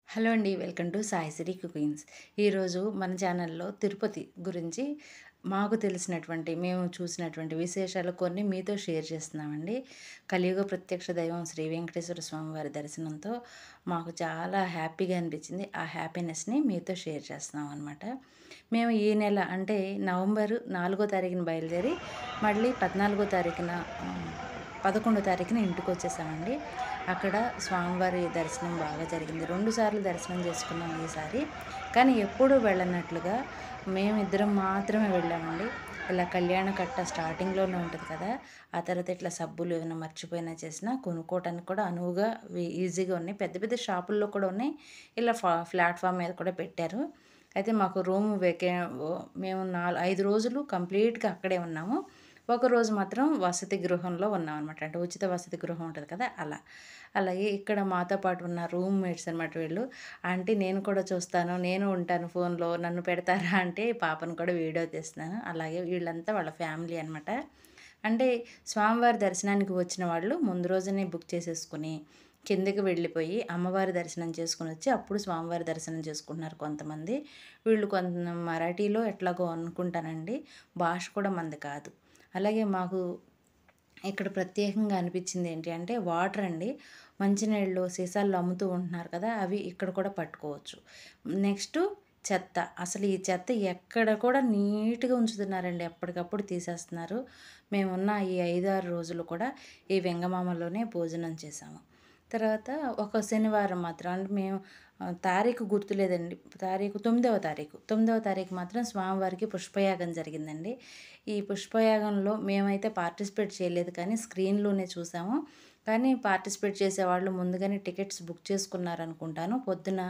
Hello అండి, welcome to Saisri cookings. ఈరోజు మన ఛానల్లో తిరుపతి గురించి మాకు తెలిసినటువంటి మేము చూసినటువంటి విశేషాలు కొన్ని మీతో షేర్ చేస్తున్నామండి. కలియుగ ప్రత్యక్ష దైవం శ్రీ వెంకటేశ్వర స్వామి వారి దర్శనంతో మాకు చాలా హ్యాపీగా అనిపించింది. ఆ హ్యాపీనెస్ని మీతో షేర్ చేస్తున్నాం అనమాట. మేము ఈ నెల అంటే నవంబర్ 4వ తారీఖున బయలుదేరి మళ్ళీ 14వ తారీఖున 11వ తారీఖున ఇంటికి వచ్చేసామండి. అక్కడ స్వామివారి దర్శనం బాగా జరిగింది. 2 సార్లు దర్శనం చేసుకున్నాం ఈసారి. కానీ ఎప్పుడూ వెళ్ళనట్లుగా మేమిద్దరం మాత్రమే వెళ్ళామండి. ఇలా కళ్యాణకట్ట స్టార్టింగ్‌లోనే ఉంటది కదా! ఆ తర్వాత ఇట్లా సబ్బులు ఏమైనా మర్చిపోయినా చేసినా కొనుక్కోవటానికి కూడా అనువుగా ఈజీగా ఉన్నాయి. పెద్ద పెద్ద షాపుల్లో కూడా ఉన్నాయి. ఇలా ప్లాట్‌ఫామ్ మీద కూడా పెట్టారు. అయితే మాకు రూమ్ మేము 5 రోజులు కంప్లీట్‌గా అక్కడే ఉన్నాము. ఒకరోజు మాత్రం వసతి గృహంలో ఉన్నామనమాట. అంటే ఉచిత వసతి గృహం ఉంటది కదా! అలా. అలాగే ఇక్కడ మాతో పాటు ఉన్న రూమ్‌మేట్స్ అనమాట వీళ్ళు. ఆంటీ నేను కూడా చూస్తాను, నేను ఉంటాను ఫోన్‌లో, నన్ను పెడతారా అంటే పాపను కూడా వీడియో తీస్తున్నాను. అలాగే వీళ్ళంతా వాళ్ళ ఫ్యామిలీ అనమాట. అంటే స్వామివారి దర్శనానికి వచ్చిన వాళ్ళు ముందు రోజునే బుక్ చేసేసుకొని కిందకి వెళ్ళిపోయి అమ్మవారి దర్శనం చేసుకొనొచ్చి అప్పుడు స్వామివారి దర్శనం చేసుకుంటున్నారు కొంతమంది. వీళ్ళు కొంత మరాఠీలో ఎట్లాగో అనుకుంటానండి. భాష కూడా మనది కాదు. అలాగే మాకు ఇక్కడ ప్రత్యేకంగా అనిపించింది ఏంటి అంటే వాటర్ అండి. మంచినీళ్ళు సీసాల్లో అమ్ముతూ ఉంటున్నారు కదా! అవి ఇక్కడ కూడా పట్టుకోవచ్చు. నెక్స్టు చెత్త. అసలు ఈ చెత్త ఎక్కడ కూడా నీట్‌గా ఉంచుతున్నారండి. ఎప్పటికప్పుడు తీసేస్తున్నారు. మేమున్న ఈ 5, 6 రోజులు కూడా ఈ వెంగమామలోనే భోజనం చేశాము. తర్వాత ఒక శనివారం మాత్రం అంటే మేము తారీఖు గుర్తులేదండి. తారీఖు 9వ తారీఖు. 9వ తారీఖు మాత్రం స్వామివారికి పుష్పయాగం జరిగిందండి. ఈ పుష్పయాగంలో మేమైతే పార్టిసిపేట్ చేయలేదు కానీ స్క్రీన్‌లోనే చూసాము. కానీ పార్టిసిపేట్ చేసేవాళ్ళు ముందుగానే టికెట్స్ బుక్ చేసుకున్నారనుకుంటాను. పొద్దున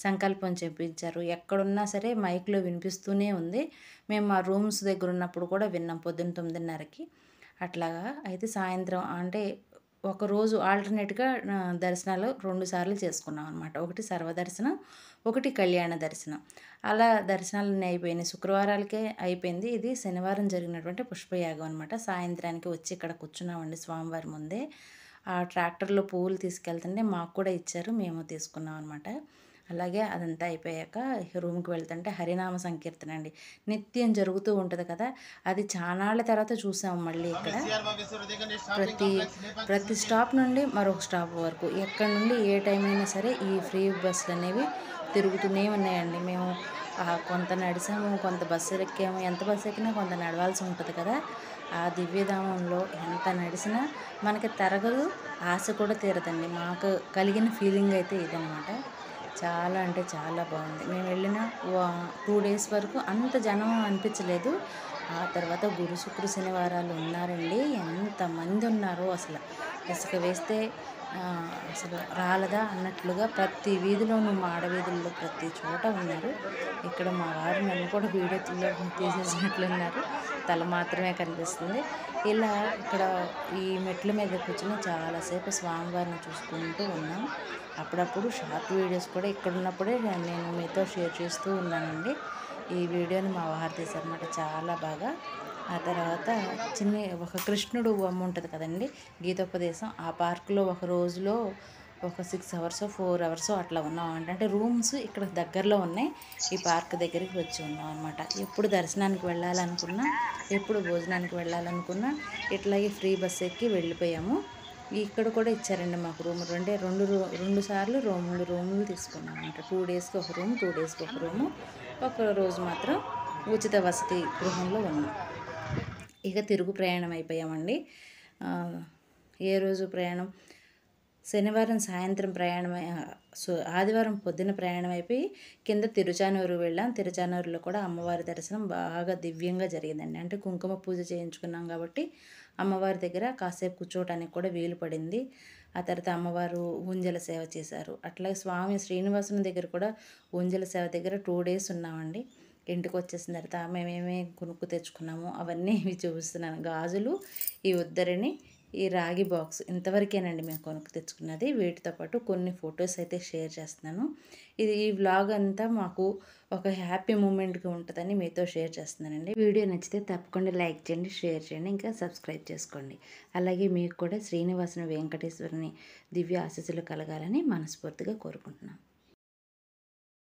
సంకల్పం చెప్పించారు. ఎక్కడున్నా సరే మైక్‌లో వినిపిస్తూనే ఉంది. మేము మా రూమ్స్ దగ్గర ఉన్నప్పుడు కూడా విన్నాం పొద్దున 9:30కి. అట్లాగా అయితే సాయంత్రం అంటే ఒకరోజు ఆల్టర్‌నేట్‌గా దర్శనాలు 2 సార్లు చేసుకున్నాం అనమాట. ఒకటి సర్వదర్శనం, ఒకటి కళ్యాణ దర్శనం. అలా దర్శనాలన్నీ అయిపోయినాయి. శుక్రవారాలకే అయిపోయింది. ఇది శనివారం జరిగినటువంటి పుష్పయాగం అనమాట. సాయంత్రానికి వచ్చి ఇక్కడ కూర్చున్నామండి స్వామివారి ముందే. ఆ ట్రాక్టర్‌లో పువ్వులు తీసుకెళ్తుంటే మాకు కూడా ఇచ్చారు. మేము తీసుకున్నాం అనమాట. అలాగే అదంతా అయిపోయాక రూమ్‌కి వెళ్తుంటే హరినామ సంకీర్తన అండి. నిత్యం జరుగుతూ ఉంటది కదా! అది చానాళ్ళ తర్వాత చూసాము మళ్ళీ ఇక్కడ. ప్రతి ప్రతి స్టాప్ నుండి మరొక స్టాప్ వరకు ఎక్కడి నుండి ఏ టైం అయినా సరే ఈ ఫ్రీ బస్సులనేవి తిరుగుతూనే ఉన్నాయండి. మేము కొంత నడిసాము, కొంత బస్సులు ఎక్కాము. ఎంత బస్సు ఎక్కినా కొంత నడవాల్సి ఉంటది కదా! ఆ దివ్యధామంలో ఎంత నడిసినా మనకి తరగదు, ఆశ కూడా తీరదండి. మాకు కలిగిన ఫీలింగ్ అయితే ఇదనమాట. చాలా అంటే చాలా బాగుంది. మేము వెళ్ళిన 2 డేస్ వరకు అంత జనం అనిపించలేదు. ఆ తర్వాత గురు, శుక్ర, శనివారాలు ఉన్నారండి. ఎంతమంది ఉన్నారో అసలు. ఇసుక వేస్తే అసలు రాలదా అన్నట్లుగా ప్రతి వీధిలోనూ మాడ వీధుల్లో ప్రతి చోట ఉన్నారు. ఇక్కడ మా వారు నన్ను కూడా వీడియోలో తీసేసినట్లున్నారు. తల మాత్రమే కనిపిస్తుంది. ఇలా ఇక్కడ ఈ మెట్ల మీద కూర్చొని చాలాసేపు స్వామివారిని చూసుకుంటూ ఉన్నాం. అప్పుడప్పుడు షార్ట్ వీడియోస్ కూడా ఇక్కడున్నప్పుడే నేను మీతో షేర్ చేస్తూ ఉన్నానండి. ఈ వీడియోని మా వారు తీశారనమాట చాలా బాగా. ఆ తర్వాత ఒక కృష్ణుడు బొమ్మ ఉంటది కదండీ! గీతోపదేశం. ఆ పార్క్‌లో ఒక రోజులో ఒక 6 అవర్సో, 4 అవర్సో అట్లా ఉన్నామండి. అంటే రూమ్స్ ఇక్కడ దగ్గరలో ఉన్నాయి. ఈ పార్క్ దగ్గరికి వచ్చి ఉన్నామనమాట. ఎప్పుడు దర్శనానికి వెళ్ళాలనుకున్నా, ఎప్పుడు భోజనానికి వెళ్ళాలనుకున్నా ఇట్లాగే ఫ్రీ బస్ ఎక్కి వెళ్ళిపోయాము. ఇక్కడ కూడా ఇచ్చారండి మాకు రూమ్. 2 సార్లు 2 రూములు తీసుకున్నామన్నమాట. 2 డేస్‌కి ఒక రూమ్, 2 డేస్‌కి ఒక రూము. ఒక రోజు మాత్రం ఉచిత వసతి గృహంలో ఉన్నాం. ఇక తిరుగు ప్రయాణం అయిపోయామండి. ఏ రోజు ప్రయాణం శనివారం సాయంత్రం ఆదివారం పొద్దున ప్రయాణం అయిపోయి కింద తిరుచానూరు వెళ్ళాం. తిరుచానూరులో కూడా అమ్మవారి దర్శనం బాగా దివ్యంగా జరిగిందండి. అంటే కుంకుమ పూజ చేయించుకున్నాం కాబట్టి అమ్మవారి దగ్గర కాసేపు కూర్చోవటానికి కూడా వీలు పడింది. ఆ తర్వాత అమ్మవారు ఊంజల సేవ చేశారు. అట్లాగే స్వామి శ్రీనివాసుని దగ్గర కూడా ఊంజల సేవ దగ్గర 2 డేస్ ఉన్నామండి. ఇంటికి వచ్చేసిన తర్వాత మేమేమి కొనుక్కు తెచ్చుకున్నాము అవన్నీ ఇవి చూపిస్తున్నాను. గాజులు, ఈ ఉద్దరిని, ఈ రాగి బాక్స్ ఇంతవరకేనండి మేము కొనుక్కు తెచ్చుకున్నది. వీటితో పాటు కొన్ని ఫొటోస్ అయితే షేర్ చేస్తున్నాను. ఈ వ్లాగ్ అంతా మాకు ఒక హ్యాపీ మూమెంట్గా ఉంటుందని మీతో షేర్ చేస్తున్నానండి. వీడియో నచ్చితే తప్పకుండా లైక్ చేయండి, షేర్ చేయండి, ఇంకా సబ్స్క్రైబ్ చేసుకోండి. అలాగే మీకు కూడా శ్రీనివాసుని వెంకటేశ్వరుని దివ్య ఆశీస్సులు కలగాలని మనస్ఫూర్తిగా కోరుకుంటున్నాను.